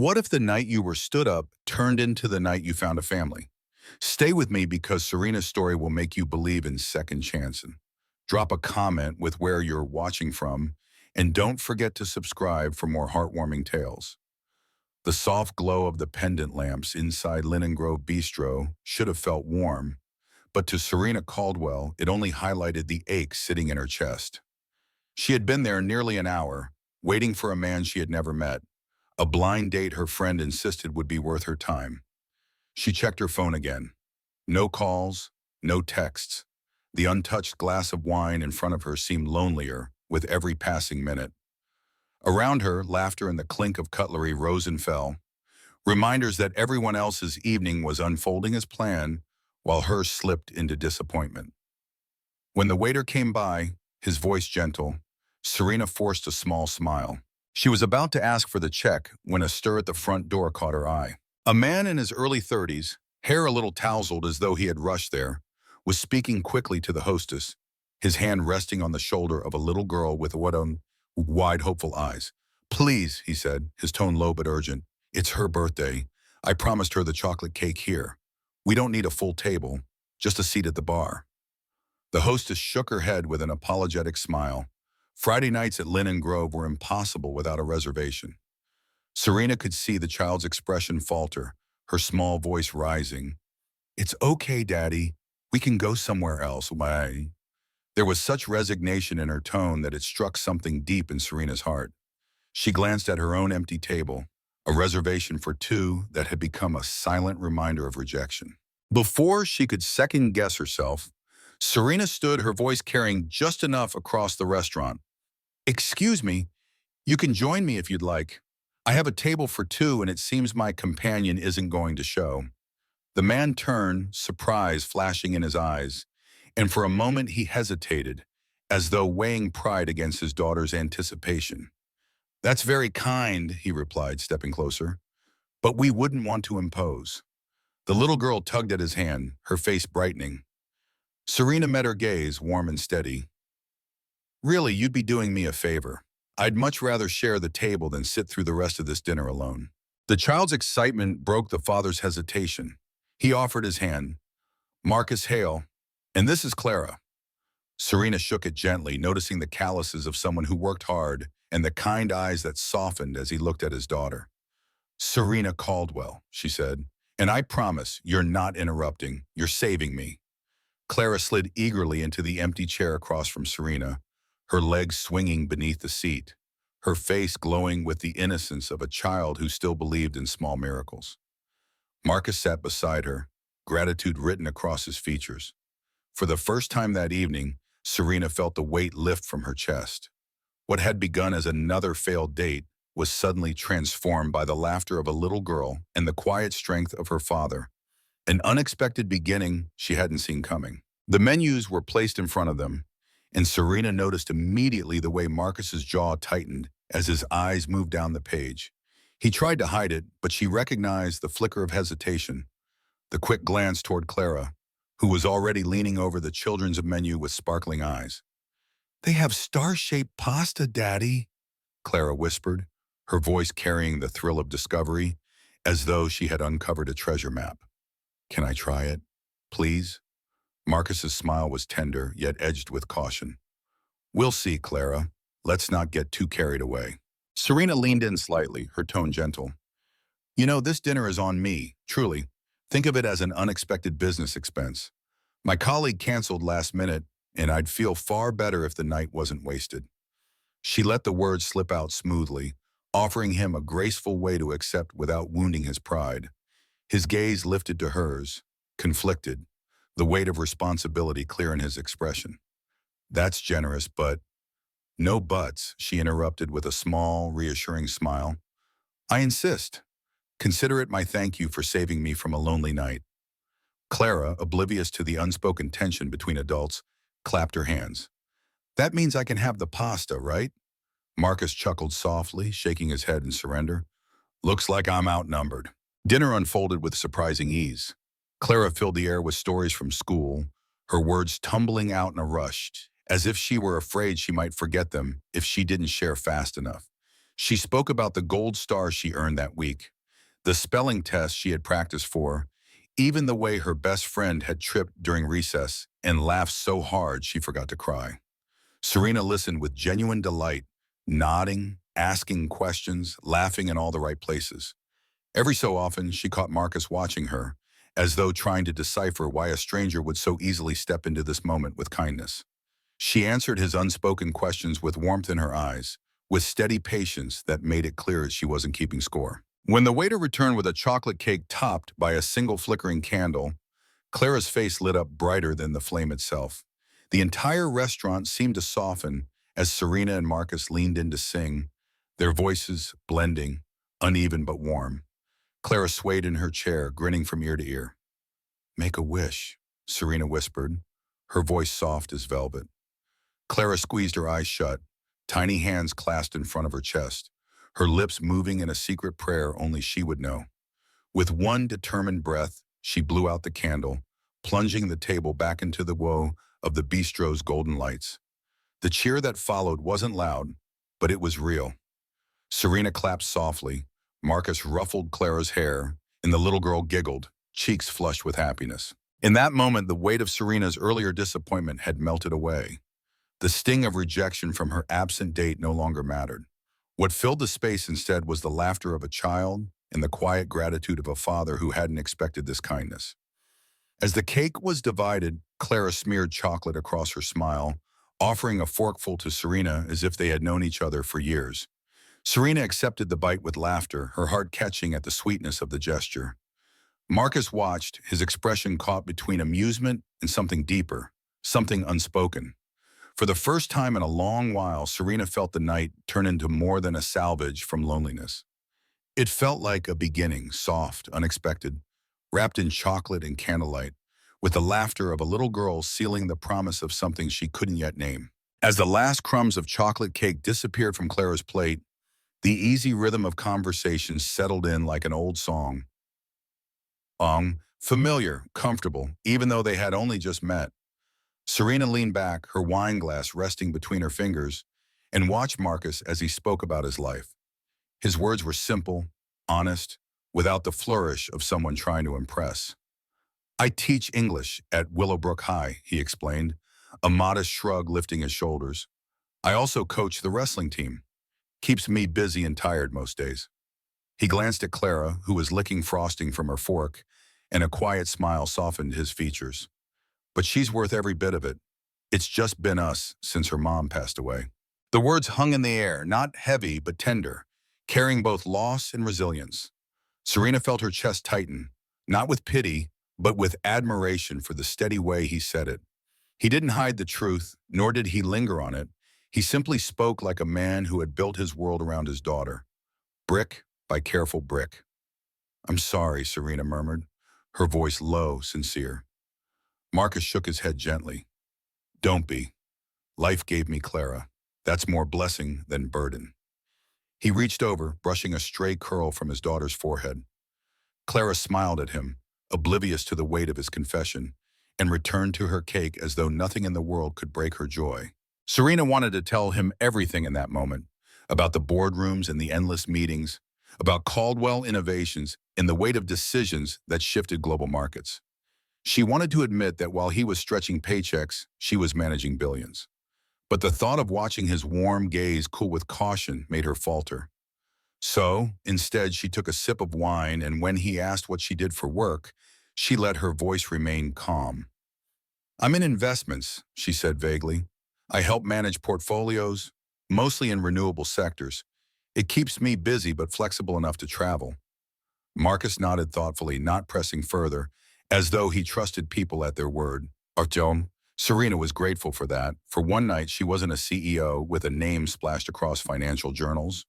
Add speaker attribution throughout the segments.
Speaker 1: What if the night you were stood up turned into the night you found a family? Stay with me because Serena's story will make you believe in second chances. Drop a comment with where you're watching from, and don't forget to subscribe for more heartwarming tales. The soft glow of the pendant lamps inside Linen Grove Bistro should have felt warm, but to Serena Caldwell, it only highlighted the ache sitting in her chest. She had been there nearly an hour, waiting for a man she had never met, a blind date her friend insisted would be worth her time. She checked her phone again. No calls, no texts. The untouched glass of wine in front of her seemed lonelier with every passing minute. Around her, laughter and the clink of cutlery rose and fell, reminders that everyone else's evening was unfolding as planned while hers slipped into disappointment. When the waiter came by, his voice gentle, Serena forced a small smile. She was about to ask for the check when a stir at the front door caught her eye. A man in his early 30s, hair a little tousled as though he had rushed there, was speaking quickly to the hostess, his hand resting on the shoulder of a little girl with wide, hopeful eyes. "Please," he said, his tone low but urgent. "It's her birthday. I promised her the chocolate cake here. We don't need a full table, just a seat at the bar." The hostess shook her head with an apologetic smile. Friday nights at Linen Grove were impossible without a reservation. Serena could see the child's expression falter, her small voice rising. "It's okay, Daddy. We can go somewhere else." Why? There was such resignation in her tone that it struck something deep in Serena's heart. She glanced at her own empty table, a reservation for two that had become a silent reminder of rejection. Before she could second-guess herself, Serena stood, her voice carrying just enough across the restaurant. "Excuse me, you can join me if you'd like. I have a table for two and it seems my companion isn't going to show." The man turned, surprise flashing in his eyes, and for a moment he hesitated, as though weighing pride against his daughter's anticipation. "That's very kind," he replied, stepping closer, "but we wouldn't want to impose." The little girl tugged at his hand, her face brightening. Serena met her gaze, warm and steady. "Really, you'd be doing me a favor. I'd much rather share the table than sit through the rest of this dinner alone." The child's excitement broke the father's hesitation. He offered his hand. "Marcus Hale, and this is Clara." Serena shook it gently, noticing the calluses of someone who worked hard and the kind eyes that softened as he looked at his daughter. "Serena Caldwell," she said, "and I promise you're not interrupting. You're saving me." Clara slid eagerly into the empty chair across from Serena, her legs swinging beneath the seat, her face glowing with the innocence of a child who still believed in small miracles. Marcus sat beside her, gratitude written across his features. For the first time that evening, Serena felt the weight lift from her chest. What had begun as another failed date was suddenly transformed by the laughter of a little girl and the quiet strength of her father, an unexpected beginning she hadn't seen coming. The menus were placed in front of them, and Serena noticed immediately the way Marcus's jaw tightened as his eyes moved down the page. He tried to hide it, but she recognized the flicker of hesitation, the quick glance toward Clara, who was already leaning over the children's menu with sparkling eyes. "They have star-shaped pasta, Daddy," Clara whispered, her voice carrying the thrill of discovery, as though she had uncovered a treasure map. "Can I try it, please?" Marcus's smile was tender, yet edged with caution. "We'll see, Clara. Let's not get too carried away." Serena leaned in slightly, her tone gentle. "You know, this dinner is on me, truly. Think of it as an unexpected business expense. My colleague canceled last minute, and I'd feel far better if the night wasn't wasted." She let the words slip out smoothly, offering him a graceful way to accept without wounding his pride. His gaze lifted to hers, conflicted, the weight of responsibility clear in his expression. "That's generous, but—" "No buts," she interrupted with a small, reassuring smile. "I insist. Consider it my thank you for saving me from a lonely night." Clara, oblivious to the unspoken tension between adults, clapped her hands. "That means I can have the pasta, right?" Marcus chuckled softly, shaking his head in surrender. "Looks like I'm outnumbered." Dinner unfolded with surprising ease. Clara filled the air with stories from school, her words tumbling out in a rush, as if she were afraid she might forget them if she didn't share fast enough. She spoke about the gold star she earned that week, the spelling test she had practiced for, even the way her best friend had tripped during recess and laughed so hard she forgot to cry. Serena listened with genuine delight, nodding, asking questions, laughing in all the right places. Every so often, she caught Marcus watching her, as though trying to decipher why a stranger would so easily step into this moment with kindness. She answered his unspoken questions with warmth in her eyes, with steady patience that made it clear she wasn't keeping score. When the waiter returned with a chocolate cake topped by a single flickering candle, Clara's face lit up brighter than the flame itself. The entire restaurant seemed to soften as Serena and Marcus leaned in to sing, their voices blending, uneven but warm. Clara swayed in her chair, grinning from ear to ear. "Make a wish," Serena whispered, her voice soft as velvet. Clara squeezed her eyes shut, tiny hands clasped in front of her chest, her lips moving in a secret prayer only she would know. With one determined breath, she blew out the candle, plunging the table back into the woe of the bistro's golden lights. The cheer that followed wasn't loud, but it was real. Serena clapped softly, Marcus ruffled Clara's hair, and the little girl giggled, cheeks flushed with happiness. In that moment, the weight of Serena's earlier disappointment had melted away. The sting of rejection from her absent date no longer mattered. What filled the space instead was the laughter of a child and the quiet gratitude of a father who hadn't expected this kindness. As the cake was divided, Clara smeared chocolate across her smile, offering a forkful to Serena as if they had known each other for years. Serena accepted the bite with laughter, her heart catching at the sweetness of the gesture. Marcus watched, his expression caught between amusement and something deeper, something unspoken. For the first time in a long while, Serena felt the night turn into more than a salvage from loneliness. It felt like a beginning, soft, unexpected, wrapped in chocolate and candlelight, with the laughter of a little girl sealing the promise of something she couldn't yet name. As the last crumbs of chocolate cake disappeared from Clara's plate, the easy rhythm of conversation settled in like an old song. Familiar, comfortable, even though they had only just met. Serena leaned back, her wine glass resting between her fingers, and watched Marcus as he spoke about his life. His words were simple, honest, without the flourish of someone trying to impress. "I teach English at Willowbrook High," he explained, a modest shrug lifting his shoulders. "I also coach the wrestling team. Keeps me busy and tired most days." He glanced at Clara, who was licking frosting from her fork, and a quiet smile softened his features. "But she's worth every bit of it. It's just been us since her mom passed away." The words hung in the air, not heavy but tender, carrying both loss and resilience. Serena felt her chest tighten, not with pity, but with admiration for the steady way he said it. He didn't hide the truth, nor did he linger on it. He simply spoke like a man who had built his world around his daughter, brick by careful brick. "I'm sorry," Serena murmured, her voice low, sincere. Marcus shook his head gently. "Don't be. Life gave me Clara. That's more blessing than burden." He reached over, brushing a stray curl from his daughter's forehead. Clara smiled at him, oblivious to the weight of his confession, and returned to her cake as though nothing in the world could break her joy. Serena wanted to tell him everything in that moment, about the boardrooms and the endless meetings, about Caldwell innovations and the weight of decisions that shifted global markets. She wanted to admit that while he was stretching paychecks, she was managing billions. But the thought of watching his warm gaze cool with caution made her falter. So, instead, she took a sip of wine, and when he asked what she did for work, she let her voice remain calm. "I'm in investments," she said vaguely. "I help manage portfolios, mostly in renewable sectors. It keeps me busy but flexible enough to travel." Marcus nodded thoughtfully, not pressing further, as though he trusted people at their word. Artyom, Serena was grateful for that. For one night, she wasn't a CEO with a name splashed across financial journals.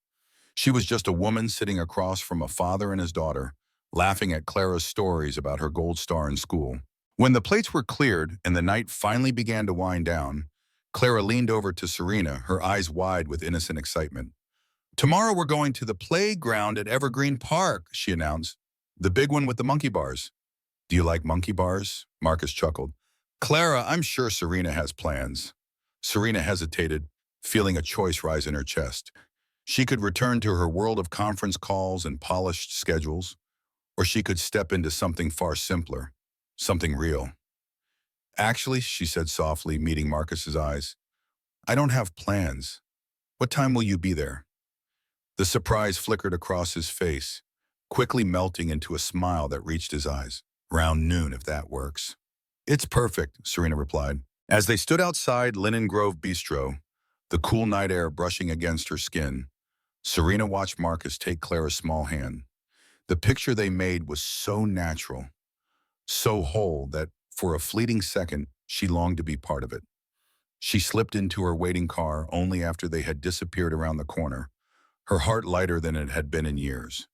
Speaker 1: She was just a woman sitting across from a father and his daughter, laughing at Clara's stories about her gold star in school. When the plates were cleared and the night finally began to wind down, Clara leaned over to Serena, her eyes wide with innocent excitement. "Tomorrow we're going to the playground at Evergreen Park," she announced. "The big one with the monkey bars." "Do you like monkey bars?" Marcus chuckled. "Clara, I'm sure Serena has plans." Serena hesitated, feeling a choice rise in her chest. She could return to her world of conference calls and polished schedules, or she could step into something far simpler, something real. Actually, she said softly, meeting Marcus's eyes, I don't have plans. What time will you be there? The surprise flickered across his face, quickly melting into a smile that reached his eyes. Round noon, if that works. It's perfect, Serena replied. As they stood outside Linen Grove Bistro, the cool night air brushing against her skin, Serena watched Marcus take Clara's small hand. The picture they made was so natural, so whole that for a fleeting second, she longed to be part of it. She slipped into her waiting car only after they had disappeared around the corner, her heart lighter than it had been in years.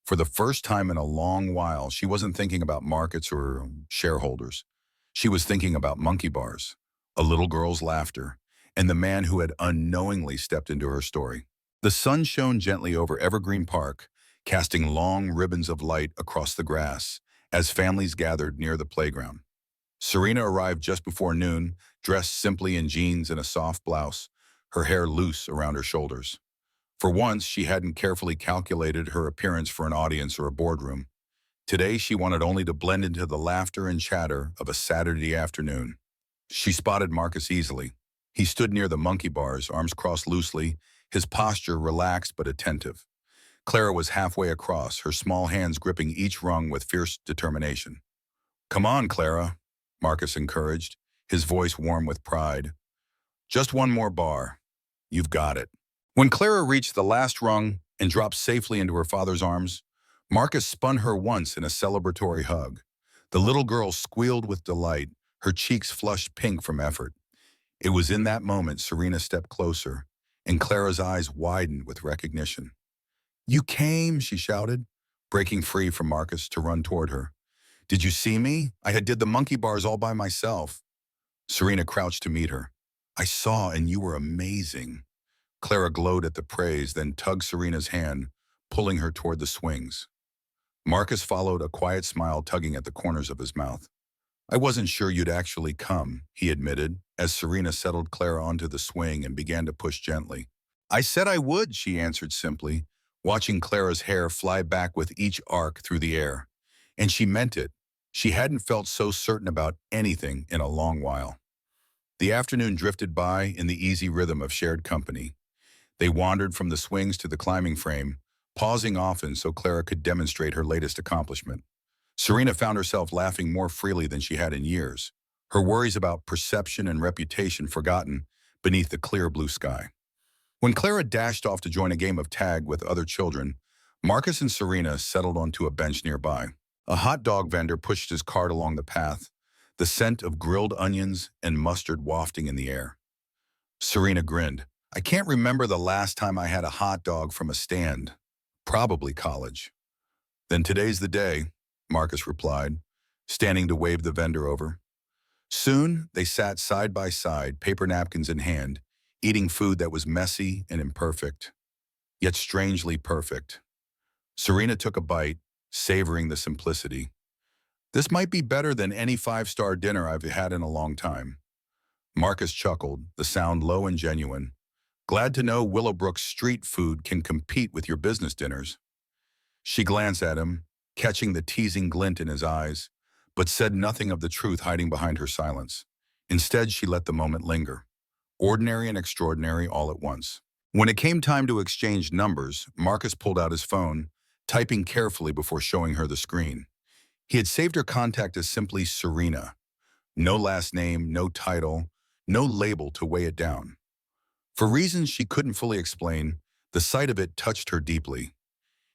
Speaker 1: For the first time in a long while, she wasn't thinking about markets or shareholders. She was thinking about monkey bars, a little girl's laughter, and the man who had unknowingly stepped into her story. The sun shone gently over Evergreen Park, casting long ribbons of light across the grass as families gathered near the playground. Serena arrived just before noon, dressed simply in jeans and a soft blouse, her hair loose around her shoulders. For once, she hadn't carefully calculated her appearance for an audience or a boardroom. Today, she wanted only to blend into the laughter and chatter of a Saturday afternoon. She spotted Marcus easily. He stood near the monkey bars, arms crossed loosely, his posture relaxed but attentive. Clara was halfway across, her small hands gripping each rung with fierce determination. Come on, Clara, Marcus encouraged, his voice warm with pride. Just one more bar. You've got it. When Clara reached the last rung and dropped safely into her father's arms, Marcus spun her once in a celebratory hug. The little girl squealed with delight, her cheeks flushed pink from effort. It was in that moment Serena stepped closer, and Clara's eyes widened with recognition. You came, she shouted, breaking free from Marcus to run toward her. Did you see me? I had did the monkey bars all by myself. Serena crouched to meet her. I saw, and you were amazing. Clara glowed at the praise, then tugged Serena's hand, pulling her toward the swings. Marcus followed, a quiet smile tugging at the corners of his mouth. I wasn't sure you'd actually come, he admitted, as Serena settled Clara onto the swing and began to push gently. I said I would, she answered simply, watching Clara's hair fly back with each arc through the air. And she meant it. She hadn't felt so certain about anything in a long while. The afternoon drifted by in the easy rhythm of shared company. They wandered from the swings to the climbing frame, pausing often so Clara could demonstrate her latest accomplishment. Serena found herself laughing more freely than she had in years, her worries about perception and reputation forgotten beneath the clear blue sky. When Clara dashed off to join a game of tag with other children, Marcus and Serena settled onto a bench nearby. A hot dog vendor pushed his cart along the path, the scent of grilled onions and mustard wafting in the air. Serena grinned. I can't remember the last time I had a hot dog from a stand. Probably college. Then today's the day, Marcus replied, standing to wave the vendor over. Soon, they sat side by side, paper napkins in hand, eating food that was messy and imperfect, yet strangely perfect. Serena took a bite, savoring the simplicity. This might be better than any five-star dinner I've had in a long time. Marcus chuckled, the sound low and genuine. Glad to know Willowbrook's street food can compete with your business dinners. She glanced at him, catching the teasing glint in his eyes, but said nothing of the truth hiding behind her silence. Instead, she let the moment linger. Ordinary and extraordinary all at once. When it came time to exchange numbers, Marcus pulled out his phone, typing carefully before showing her the screen. He had saved her contact as simply Serena. No last name, no title, no label to weigh it down. For reasons she couldn't fully explain, the sight of it touched her deeply.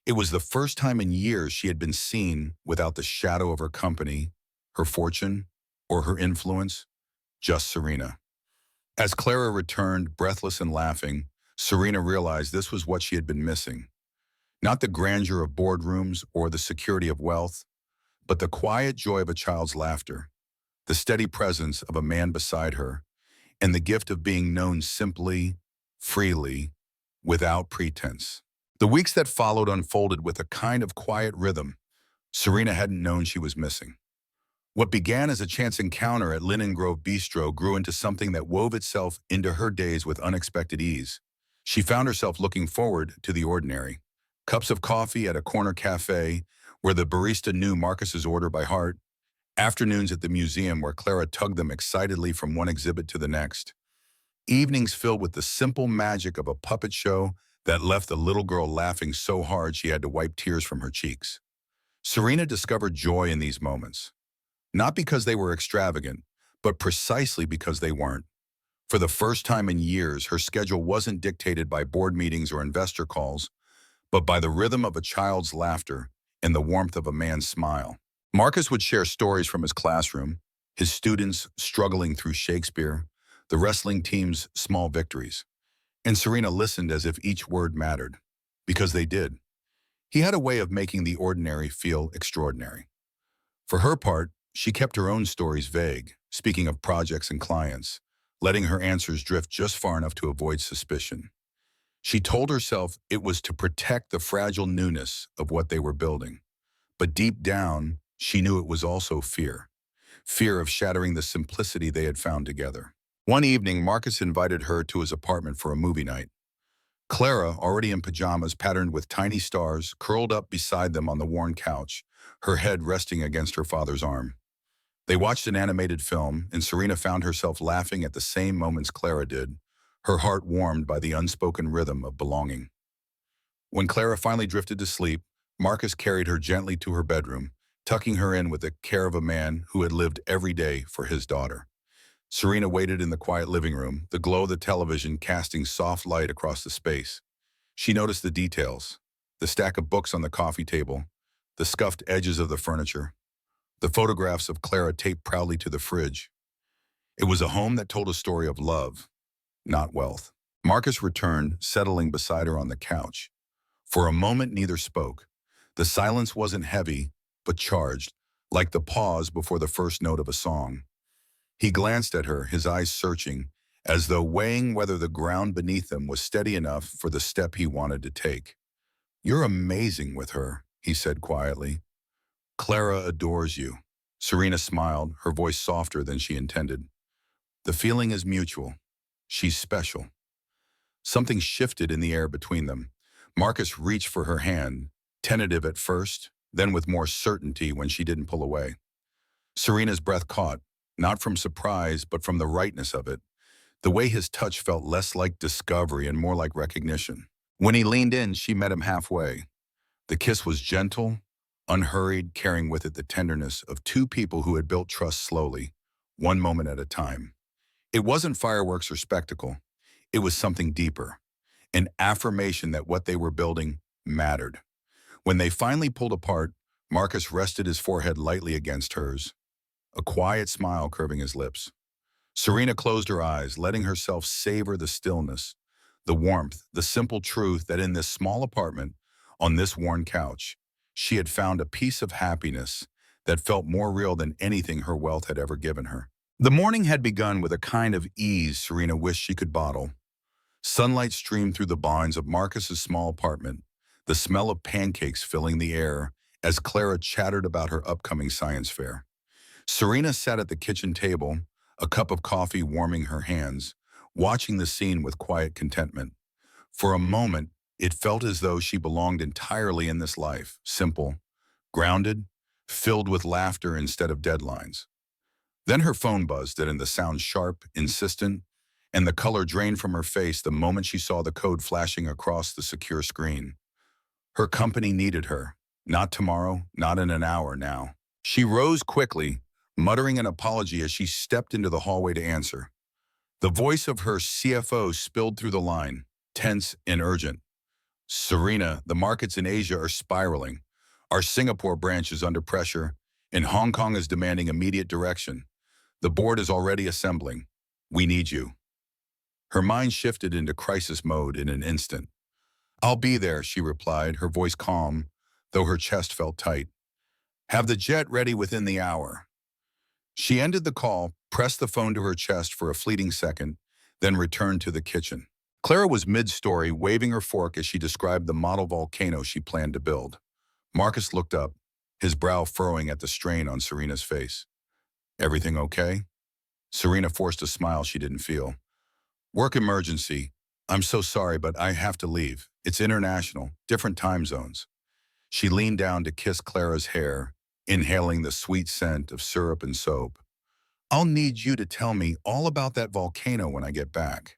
Speaker 1: It was the first time in years she had been seen without the shadow of her company, her fortune, or her influence, just Serena. As Clara returned, breathless and laughing, Serena realized this was what she had been missing. Not the grandeur of boardrooms or the security of wealth, but the quiet joy of a child's laughter, the steady presence of a man beside her, and the gift of being known simply, freely, without pretense. The weeks that followed unfolded with a kind of quiet rhythm Serena hadn't known she was missing. What began as a chance encounter at Linen Grove Bistro grew into something that wove itself into her days with unexpected ease. She found herself looking forward to the ordinary. Cups of coffee at a corner cafe where the barista knew Marcus's order by heart. Afternoons at the museum where Clara tugged them excitedly from one exhibit to the next. Evenings filled with the simple magic of a puppet show that left the little girl laughing so hard she had to wipe tears from her cheeks. Serena discovered joy in these moments, not because they were extravagant, but precisely because they weren't. For the first time in years, her schedule wasn't dictated by board meetings or investor calls, but by the rhythm of a child's laughter and the warmth of a man's smile. Marcus would share stories from his classroom, his students struggling through Shakespeare, the wrestling team's small victories. And Serena listened as if each word mattered, because they did. He had a way of making the ordinary feel extraordinary. For her part, she kept her own stories vague, speaking of projects and clients, letting her answers drift just far enough to avoid suspicion. She told herself it was to protect the fragile newness of what they were building. But deep down, she knew it was also fear. Fear of shattering the simplicity they had found together. One evening, Marcus invited her to his apartment for a movie night. Clara, already in pajamas patterned with tiny stars, curled up beside them on the worn couch, her head resting against her father's arm. They watched an animated film, and Serena found herself laughing at the same moments Clara did, her heart warmed by the unspoken rhythm of belonging. When Clara finally drifted to sleep, Marcus carried her gently to her bedroom, tucking her in with the care of a man who had lived every day for his daughter. Serena waited in the quiet living room, the glow of the television casting soft light across the space. She noticed the details, the stack of books on the coffee table, the scuffed edges of the furniture, the photographs of Clara taped proudly to the fridge. It was a home that told a story of love, not wealth. Marcus returned, settling beside her on the couch. For a moment, neither spoke. The silence wasn't heavy, but charged, like the pause before the first note of a song. He glanced at her, his eyes searching, as though weighing whether the ground beneath them was steady enough for the step he wanted to take. "You're amazing with her," he said quietly. "Clara adores you." Serena smiled, her voice softer than she intended. "The feeling is mutual. She's special." Something shifted in the air between them. Marcus reached for her hand, tentative at first, then with more certainty when she didn't pull away. Serena's breath caught, not from surprise, but from the rightness of it. The way his touch felt less like discovery and more like recognition. When he leaned in, she met him halfway. The kiss was gentle, unhurried, carrying with it the tenderness of two people who had built trust slowly, one moment at a time. It wasn't fireworks or spectacle. It was something deeper, an affirmation that what they were building mattered. When they finally pulled apart, Marcus rested his forehead lightly against hers, a quiet smile curving his lips. Serena closed her eyes, letting herself savor the stillness, the warmth, the simple truth that in this small apartment, on this worn couch, she had found a piece of happiness that felt more real than anything her wealth had ever given her. The morning had begun with a kind of ease Serena wished she could bottle. Sunlight streamed through the blinds of Marcus's small apartment, the smell of pancakes filling the air as Clara chattered about her upcoming science fair. Serena sat at the kitchen table, a cup of coffee warming her hands, watching the scene with quiet contentment. For a moment, it felt as though she belonged entirely in this life, simple, grounded, filled with laughter instead of deadlines. Then her phone buzzed, and the sound sharp, insistent, and the color drained from her face the moment she saw the code flashing across the secure screen. Her company needed her, not tomorrow, not in an hour now. She rose quickly, muttering an apology as she stepped into the hallway to answer. The voice of her CFO spilled through the line, tense and urgent. "Serena, the markets in Asia are spiraling. Our Singapore branch is under pressure, and Hong Kong is demanding immediate direction. The board is already assembling. We need you." Her mind shifted into crisis mode in an instant. "I'll be there," she replied, her voice calm, though her chest felt tight. "Have the jet ready within the hour." She ended the call, pressed the phone to her chest for a fleeting second, then returned to the kitchen. Clara was mid-story, waving her fork as she described the model volcano she planned to build. Marcus looked up, his brow furrowing at the strain on Serena's face. "Everything okay?" Serena forced a smile she didn't feel. "Work emergency. I'm so sorry, but I have to leave. It's international, different time zones. She leaned down to kiss Clara's hair, inhaling the sweet scent of syrup and soap. I'll need you to tell me all about that volcano when I get back.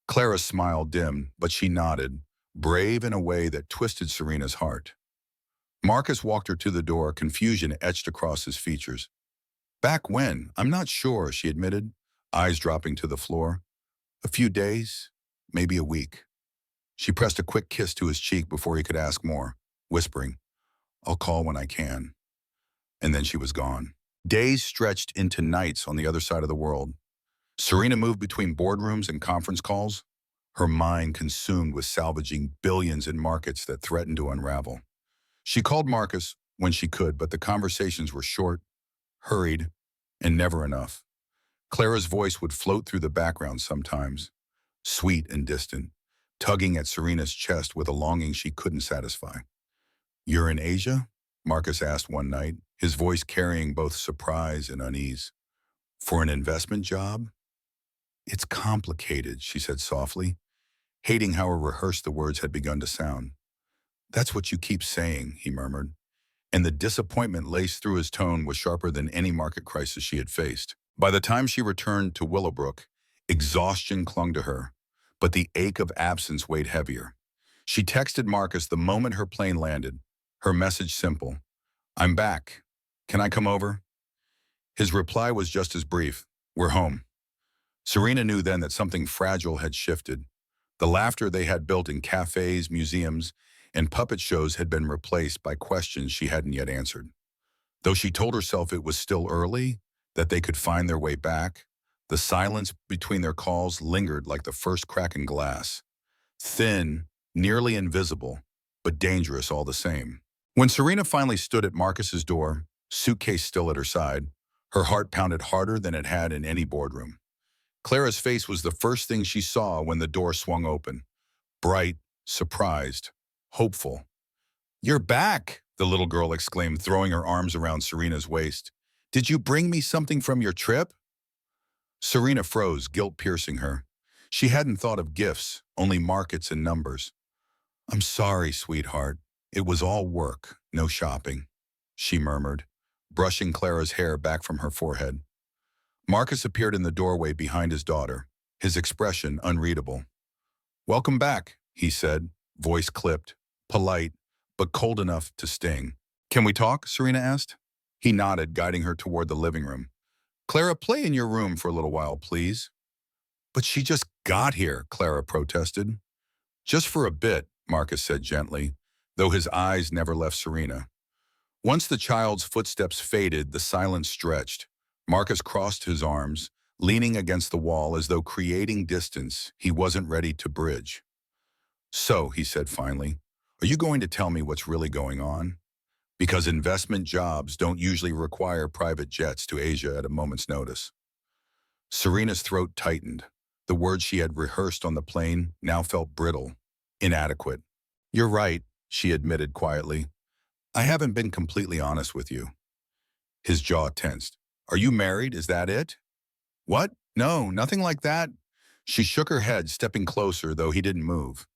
Speaker 1: Clara's smile dimmed, but she nodded, brave in a way that twisted Serena's heart. Marcus walked her to the door, confusion etched across his features. Back when? I'm not sure, she admitted, eyes dropping to the floor. A few days, maybe a week. She pressed a quick kiss to his cheek before he could ask more, whispering, I'll call when I can. And then she was gone. Days stretched into nights on the other side of the world. Serena moved between boardrooms and conference calls, her mind consumed with salvaging billions in markets that threatened to unravel. She called Marcus when she could, but the conversations were short, hurried, and never enough. Clara's voice would float through the background sometimes, sweet and distant, tugging at Serena's chest with a longing she couldn't satisfy. You're in Asia? Marcus asked one night, his voice carrying both surprise and unease. For an investment job? It's complicated, she said softly, hating how rehearsed the words had begun to sound. That's what you keep saying, he murmured, and the disappointment laced through his tone was sharper than any market crisis she had faced. By the time she returned to Willowbrook, exhaustion clung to her, but the ache of absence weighed heavier. She texted Marcus the moment her plane landed, her message simple, I'm back. Can I come over? His reply was just as brief, we're home. Serena knew then that something fragile had shifted. The laughter they had built in cafes, museums, and puppet shows had been replaced by questions she hadn't yet answered. Though she told herself it was still early, that they could find their way back, the silence between their calls lingered like the first crack in glass. Thin, nearly invisible, but dangerous all the same. When Serena finally stood at Marcus's door, suitcase still at her side, her heart pounded harder than it had in any boardroom. Clara's face was the first thing she saw when the door swung open. Bright, surprised, hopeful. You're back, the little girl exclaimed, throwing her arms around Serena's waist. Did you bring me something from your trip? Serena froze, guilt piercing her. She hadn't thought of gifts, only markets and numbers. I'm sorry, sweetheart. It was all work, no shopping, she murmured, brushing Clara's hair back from her forehead. Marcus appeared in the doorway behind his daughter, his expression unreadable. Welcome back, he said, voice clipped, polite, but cold enough to sting. Can we talk? Serena asked. He nodded, guiding her toward the living room. Clara, play in your room for a little while, please. But she just got here, Clara protested. Just for a bit, Marcus said gently, though his eyes never left Serena. Once the child's footsteps faded, the silence stretched. Marcus crossed his arms, leaning against the wall as though creating distance he wasn't ready to bridge. So, he said finally, are you going to tell me what's really going on? Because investment jobs don't usually require private jets to Asia at a moment's notice. Serena's throat tightened. The words she had rehearsed on the plane now felt brittle, inadequate. You're right, she admitted quietly. I haven't been completely honest with you. His jaw tensed. Are you married? Is that it? What? No, nothing like that. She shook her head, stepping closer, though he didn't move.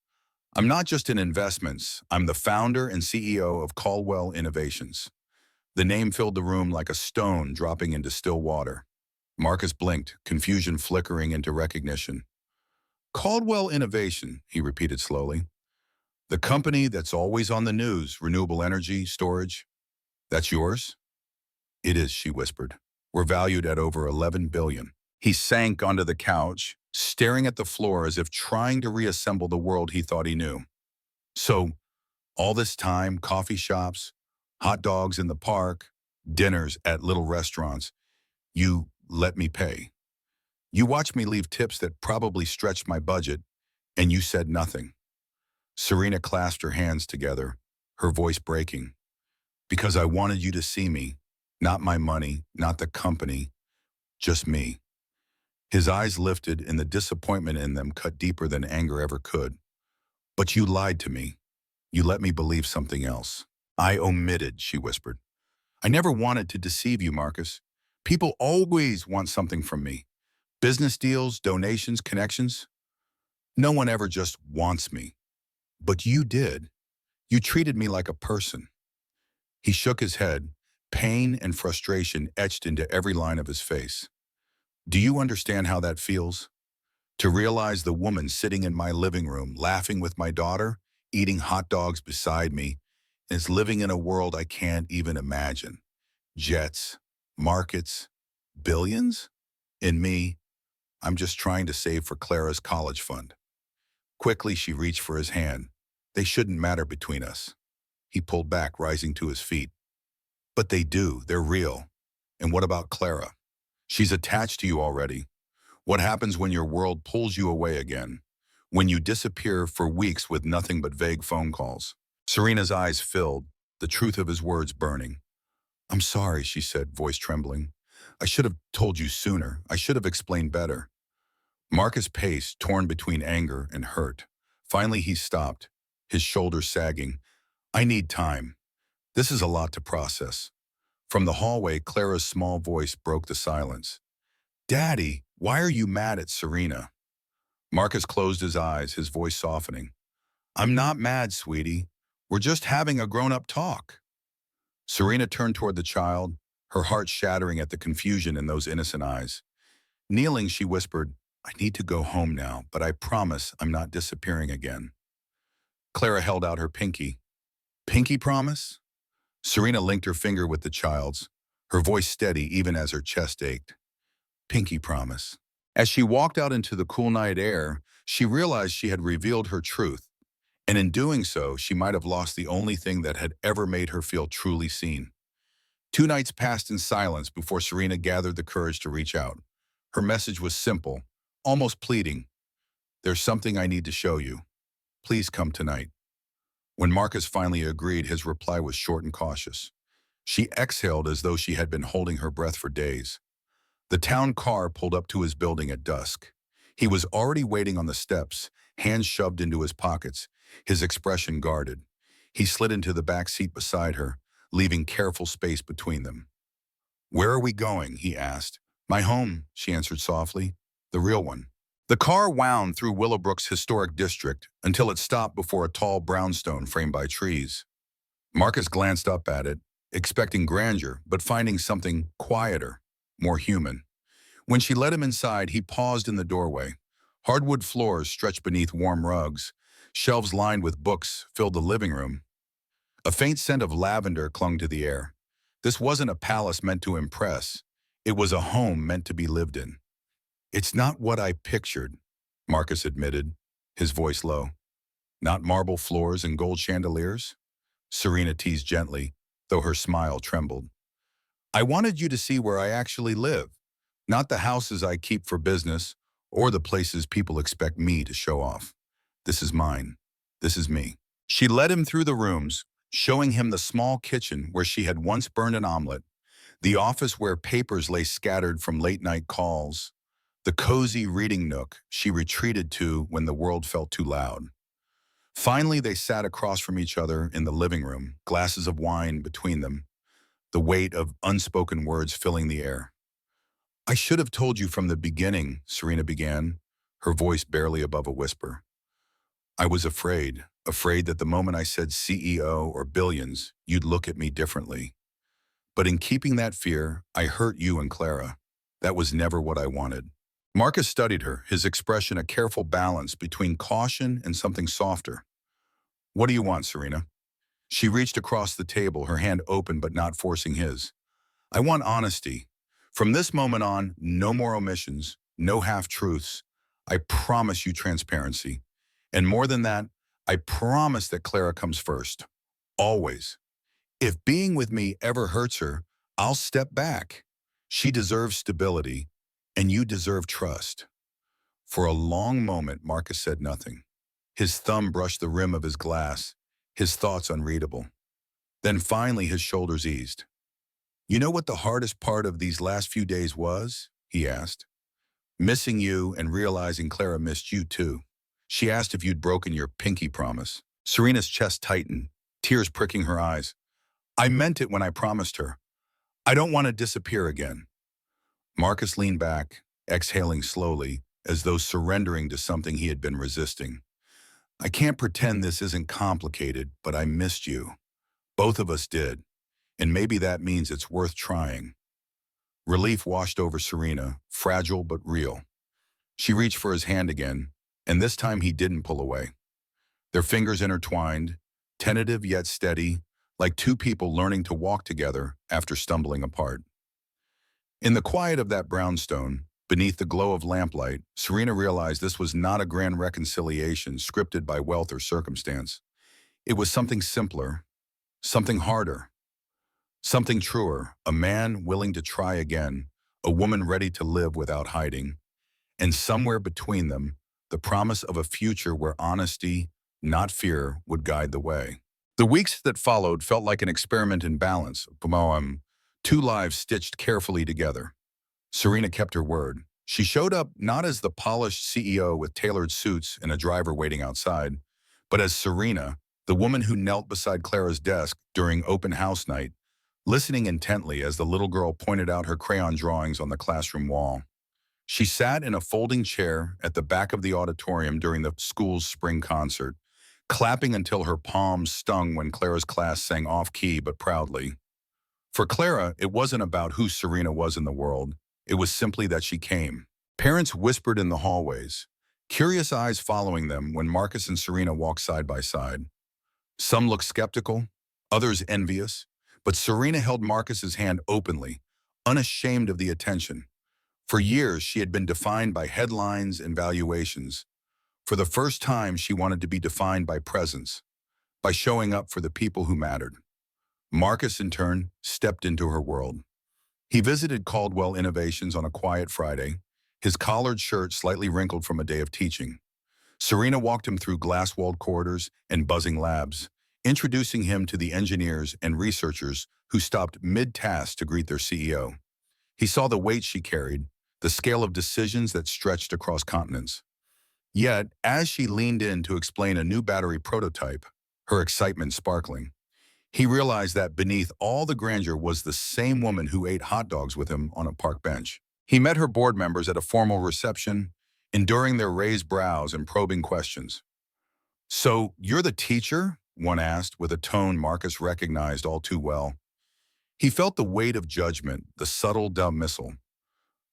Speaker 1: I'm not just in investments. I'm the founder and CEO of Caldwell Innovations. The name filled the room like a stone dropping into still water. Marcus blinked, confusion flickering into recognition. Caldwell Innovation, he repeated slowly. The company that's always on the news, renewable energy, storage. That's yours? It is, she whispered. We're valued at over 11 billion. He sank onto the couch, staring at the floor as if trying to reassemble the world he thought he knew. So, all this time, coffee shops, hot dogs in the park, dinners at little restaurants, you let me pay. You watched me leave tips that probably stretched my budget, and you said nothing. Serena clasped her hands together, her voice breaking. Because I wanted you to see me, not my money, not the company, just me. His eyes lifted and the disappointment in them cut deeper than anger ever could. But you lied to me. You let me believe something else. I omitted, she whispered. I never wanted to deceive you, Marcus. People always want something from me. Business deals, donations, connections. No one ever just wants me. But you did. You treated me like a person. He shook his head, pain and frustration etched into every line of his face. Do you understand how that feels? To realize the woman sitting in my living room, laughing with my daughter, eating hot dogs beside me, is living in a world I can't even imagine. Jets, markets, billions? In me, I'm just trying to save for Clara's college fund. Quickly, she reached for his hand. They shouldn't matter between us. He pulled back, rising to his feet. But they do. They're real. And what about Clara? She's attached to you already. What happens when your world pulls you away again? When you disappear for weeks with nothing but vague phone calls? Serena's eyes filled, the truth of his words burning. I'm sorry, she said, voice trembling. I should have told you sooner. I should have explained better. Marcus paced, torn between anger and hurt. Finally, he stopped, his shoulders sagging. I need time. This is a lot to process. From the hallway, Clara's small voice broke the silence. Daddy, why are you mad at Serena? Marcus closed his eyes, his voice softening. I'm not mad, sweetie. We're just having a grown-up talk. Serena turned toward the child, her heart shattering at the confusion in those innocent eyes. Kneeling, she whispered, I need to go home now, but I promise I'm not disappearing again. Clara held out her pinky. Pinky promise? Serena linked her finger with the child's, her voice steady even as her chest ached. Pinky promise. As she walked out into the cool night air, she realized she had revealed her truth, and in doing so, she might have lost the only thing that had ever made her feel truly seen. 2 nights passed in silence before Serena gathered the courage to reach out. Her message was simple, almost pleading. There's something I need to show you. Please come tonight. When Marcus finally agreed, his reply was short and cautious. She exhaled as though she had been holding her breath for days. The town car pulled up to his building at dusk. He was already waiting on the steps, hands shoved into his pockets, his expression guarded. He slid into the back seat beside her, leaving careful space between them. Where are we going? He asked. My home, she answered softly. The real one. The car wound through Willowbrook's historic district until it stopped before a tall brownstone framed by trees. Marcus glanced up at it, expecting grandeur, but finding something quieter, more human. When she led him inside, he paused in the doorway. Hardwood floors stretched beneath warm rugs. Shelves lined with books filled the living room. A faint scent of lavender clung to the air. This wasn't a palace meant to impress. It was a home meant to be lived in. It's not what I pictured, Marcus admitted, his voice low. Not marble floors and gold chandeliers? Serena teased gently, though her smile trembled. I wanted you to see where I actually live, not the houses I keep for business or the places people expect me to show off. This is mine. This is me. She led him through the rooms, showing him the small kitchen where she had once burned an omelet, the office where papers lay scattered from late-night calls, the cozy reading nook she retreated to when the world felt too loud. Finally, they sat across from each other in the living room, glasses of wine between them, the weight of unspoken words filling the air. I should have told you from the beginning, Serena began, her voice barely above a whisper. I was afraid that the moment I said CEO or billions, you'd look at me differently. But in keeping that fear, I hurt you and Clara. That was never what I wanted. Marcus studied her, his expression a careful balance between caution and something softer. What do you want, Serena? She reached across the table, her hand open but not forcing his. I want honesty. From this moment on, no more omissions, no half-truths. I promise you transparency. And more than that, I promise that Clara comes first. Always. If being with me ever hurts her, I'll step back. She deserves stability, and you deserve trust. For a long moment, Marcus said nothing. His thumb brushed the rim of his glass, his thoughts unreadable. Then finally his shoulders eased. You know what the hardest part of these last few days was? He asked. Missing you and realizing Clara missed you too. She asked if you'd broken your pinky promise. Serena's chest tightened, tears pricking her eyes. I meant it when I promised her. I don't want to disappear again. Marcus leaned back, exhaling slowly, as though surrendering to something he had been resisting. I can't pretend this isn't complicated, but I missed you. Both of us did, and maybe that means it's worth trying. Relief washed over Serena, fragile but real. She reached for his hand again, and this time he didn't pull away. Their fingers intertwined, tentative yet steady, like two people learning to walk together after stumbling apart. In the quiet of that brownstone, beneath the glow of lamplight, Serena realized this was not a grand reconciliation scripted by wealth or circumstance. It was something simpler, something harder, something truer, a man willing to try again, a woman ready to live without hiding, and somewhere between them, the promise of a future where honesty, not fear, would guide the way. The weeks that followed felt like an experiment in balance, two lives stitched carefully together. Serena kept her word. She showed up not as the polished CEO with tailored suits and a driver waiting outside, but as Serena, the woman who knelt beside Clara's desk during open house night, listening intently as the little girl pointed out her crayon drawings on the classroom wall. She sat in a folding chair at the back of the auditorium during the school's spring concert, clapping until her palms stung when Clara's class sang off-key but proudly. For Clara, it wasn't about who Serena was in the world. It was simply that she came. Parents whispered in the hallways, curious eyes following them when Marcus and Serena walked side by side. Some looked skeptical, others envious, but Serena held Marcus's hand openly, unashamed of the attention. For years, she had been defined by headlines and valuations. For the first time, she wanted to be defined by presence, by showing up for the people who mattered. Marcus, in turn, stepped into her world. He visited Caldwell Innovations on a quiet Friday, his collared shirt slightly wrinkled from a day of teaching. Serena walked him through glass-walled corridors and buzzing labs, introducing him to the engineers and researchers who stopped mid-task to greet their CEO. He saw the weight she carried, the scale of decisions that stretched across continents. Yet, as she leaned in to explain a new battery prototype, her excitement sparkling, he realized that beneath all the grandeur was the same woman who ate hot dogs with him on a park bench. He met her board members at a formal reception, enduring their raised brows and probing questions. "So, you're the teacher?" one asked, with a tone Marcus recognized all too well. He felt the weight of judgment, the subtle dumb missile.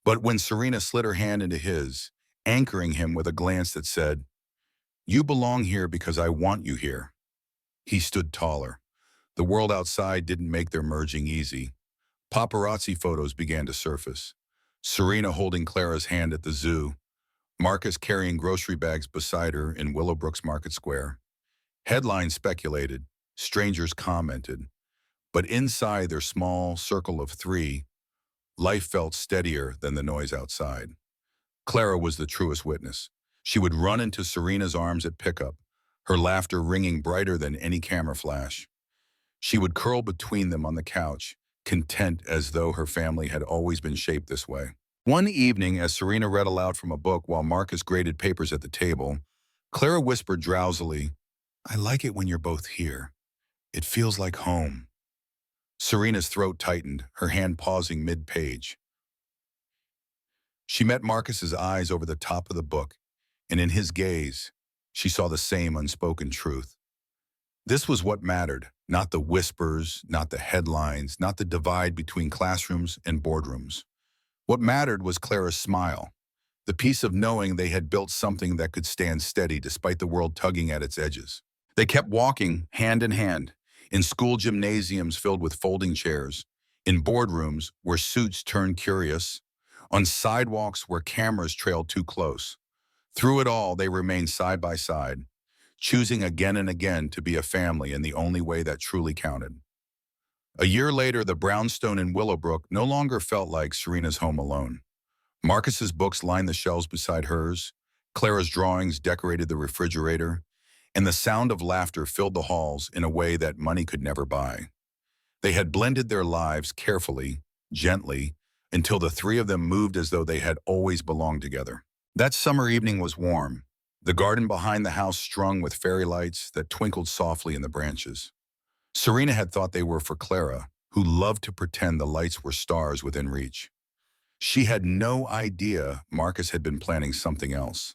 Speaker 1: But when Serena slid her hand into his, anchoring him with a glance that said, "You belong here because I want you here," he stood taller. The world outside didn't make their merging easy. Paparazzi photos began to surface. Serena holding Clara's hand at the zoo, Marcus carrying grocery bags beside her in Willowbrook's Market Square. Headlines speculated, strangers commented, but inside their small circle of three, life felt steadier than the noise outside. Clara was the truest witness. She would run into Serena's arms at pickup, her laughter ringing brighter than any camera flash. She would curl between them on the couch, content as though her family had always been shaped this way. One evening, as Serena read aloud from a book while Marcus graded papers at the table, Clara whispered drowsily, "I like it when you're both here. It feels like home." Serena's throat tightened, her hand pausing mid-page. She met Marcus's eyes over the top of the book, and in his gaze, she saw the same unspoken truth. This was what mattered, not the whispers, not the headlines, not the divide between classrooms and boardrooms. What mattered was Clara's smile, the peace of knowing they had built something that could stand steady despite the world tugging at its edges. They kept walking, hand in hand, in school gymnasiums filled with folding chairs, in boardrooms where suits turned curious, on sidewalks where cameras trailed too close. Through it all, they remained side by side, choosing again and again to be a family in the only way that truly counted. A year later, the brownstone in Willowbrook no longer felt like Serena's home alone. Marcus's books lined the shelves beside hers, Clara's drawings decorated the refrigerator, and the sound of laughter filled the halls in a way that money could never buy. They had blended their lives carefully, gently, until the three of them moved as though they had always belonged together. That summer evening was warm, the garden behind the house strung with fairy lights that twinkled softly in the branches. Serena had thought they were for Clara, who loved to pretend the lights were stars within reach. She had no idea Marcus had been planning something else.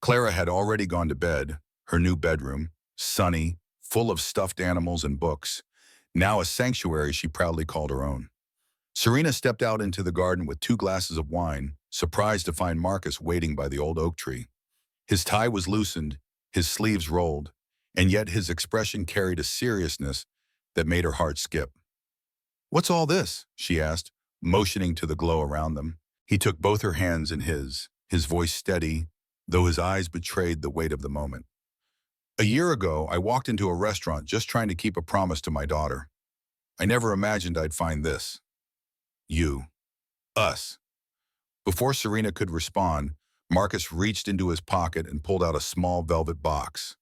Speaker 1: Clara had already gone to bed, her new bedroom, sunny, full of stuffed animals and books, now a sanctuary she proudly called her own. Serena stepped out into the garden with 2 glasses of wine, surprised to find Marcus waiting by the old oak tree. His tie was loosened, his sleeves rolled, and yet his expression carried a seriousness that made her heart skip. "What's all this?" she asked, motioning to the glow around them. He took both her hands in his voice steady, though his eyes betrayed the weight of the moment. "A year ago, I walked into a restaurant just trying to keep a promise to my daughter. I never imagined I'd find this. You. Us." Before Serena could respond, Marcus reached into his pocket and pulled out a small velvet box.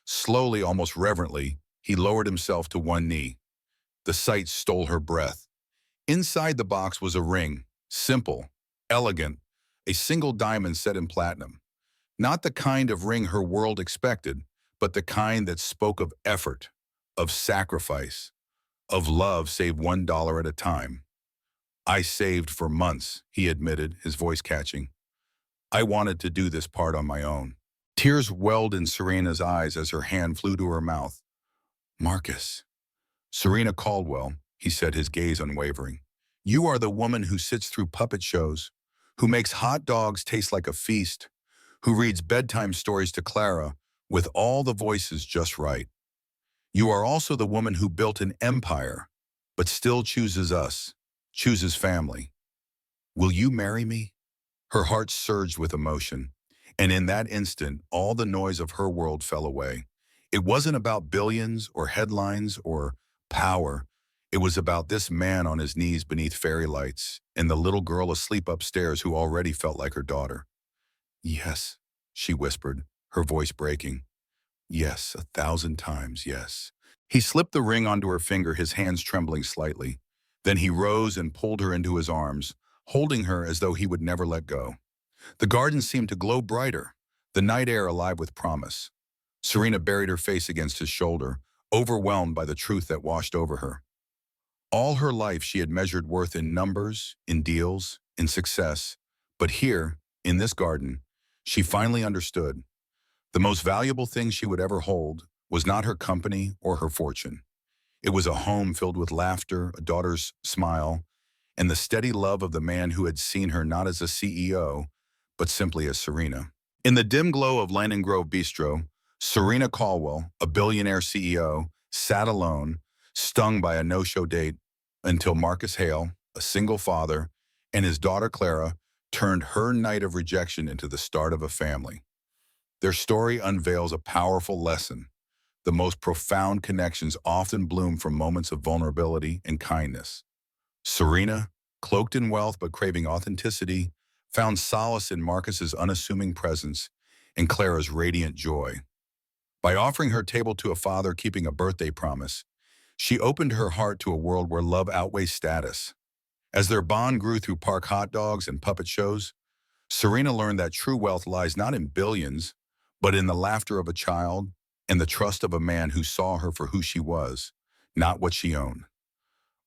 Speaker 1: Slowly, almost reverently, he lowered himself to one knee. The sight stole her breath. Inside the box was a ring, simple, elegant, a single diamond set in platinum. Not the kind of ring her world expected, but the kind that spoke of effort, of sacrifice, of love saved $1 at a time. "I saved for months," he admitted, his voice catching. "I wanted to do this part on my own." Tears welled in Serena's eyes as her hand flew to her mouth. "Marcus." "Serena Caldwell," he said, his gaze unwavering. "You are the woman who sits through puppet shows, who makes hot dogs taste like a feast, who reads bedtime stories to Clara with all the voices just right. You are also the woman who built an empire, but still chooses us, chooses family. Will you marry me?" Her heart surged with emotion, and in that instant, all the noise of her world fell away. It wasn't about billions or headlines or power. It was about this man on his knees beneath fairy lights and the little girl asleep upstairs who already felt like her daughter. "Yes," she whispered, her voice breaking. "Yes, 1,000 times, yes." He slipped the ring onto her finger, his hands trembling slightly. Then he rose and pulled her into his arms, holding her as though he would never let go. The garden seemed to glow brighter, the night air alive with promise. Serena buried her face against his shoulder, overwhelmed by the truth that washed over her. All her life she had measured worth in numbers, in deals, in success. But here, in this garden, she finally understood. The most valuable thing she would ever hold was not her company or her fortune. It was a home filled with laughter, a daughter's smile, and the steady love of the man who had seen her not as a CEO, but simply as Serena. In the dim glow of Landon Grove Bistro, Serena Caldwell, a billionaire CEO, sat alone, stung by a no-show date, until Marcus Hale, a single father, and his daughter Clara turned her night of rejection into the start of a family. Their story unveils a powerful lesson. The most profound connections often bloom from moments of vulnerability and kindness. Serena, cloaked in wealth but craving authenticity, found solace in Marcus's unassuming presence and Clara's radiant joy. By offering her table to a father keeping a birthday promise, she opened her heart to a world where love outweighs status. As their bond grew through park hot dogs and puppet shows, Serena learned that true wealth lies not in billions, but in the laughter of a child and the trust of a man who saw her for who she was, not what she owned.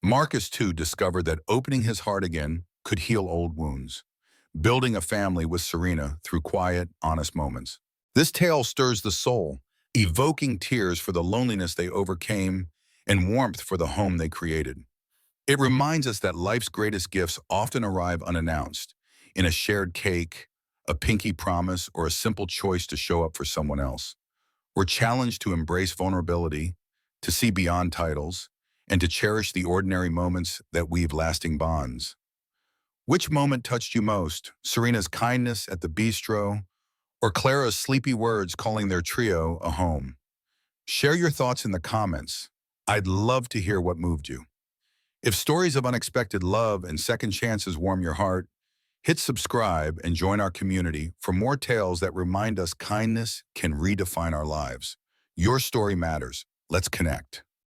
Speaker 1: Marcus, too, discovered that opening his heart again could heal old wounds, building a family with Serena through quiet, honest moments. This tale stirs the soul, evoking tears for the loneliness they overcame and warmth for the home they created. It reminds us that life's greatest gifts often arrive unannounced, in a shared cake, a pinky promise, or a simple choice to show up for someone else. We're challenged to embrace vulnerability, to see beyond titles, and to cherish the ordinary moments that weave lasting bonds. Which moment touched you most? Serena's kindness at the bistro, or Clara's sleepy words calling their trio a home? Share your thoughts in the comments. I'd love to hear what moved you. If stories of unexpected love and second chances warm your heart, hit subscribe and join our community for more tales that remind us kindness can redefine our lives. Your story matters. Let's connect.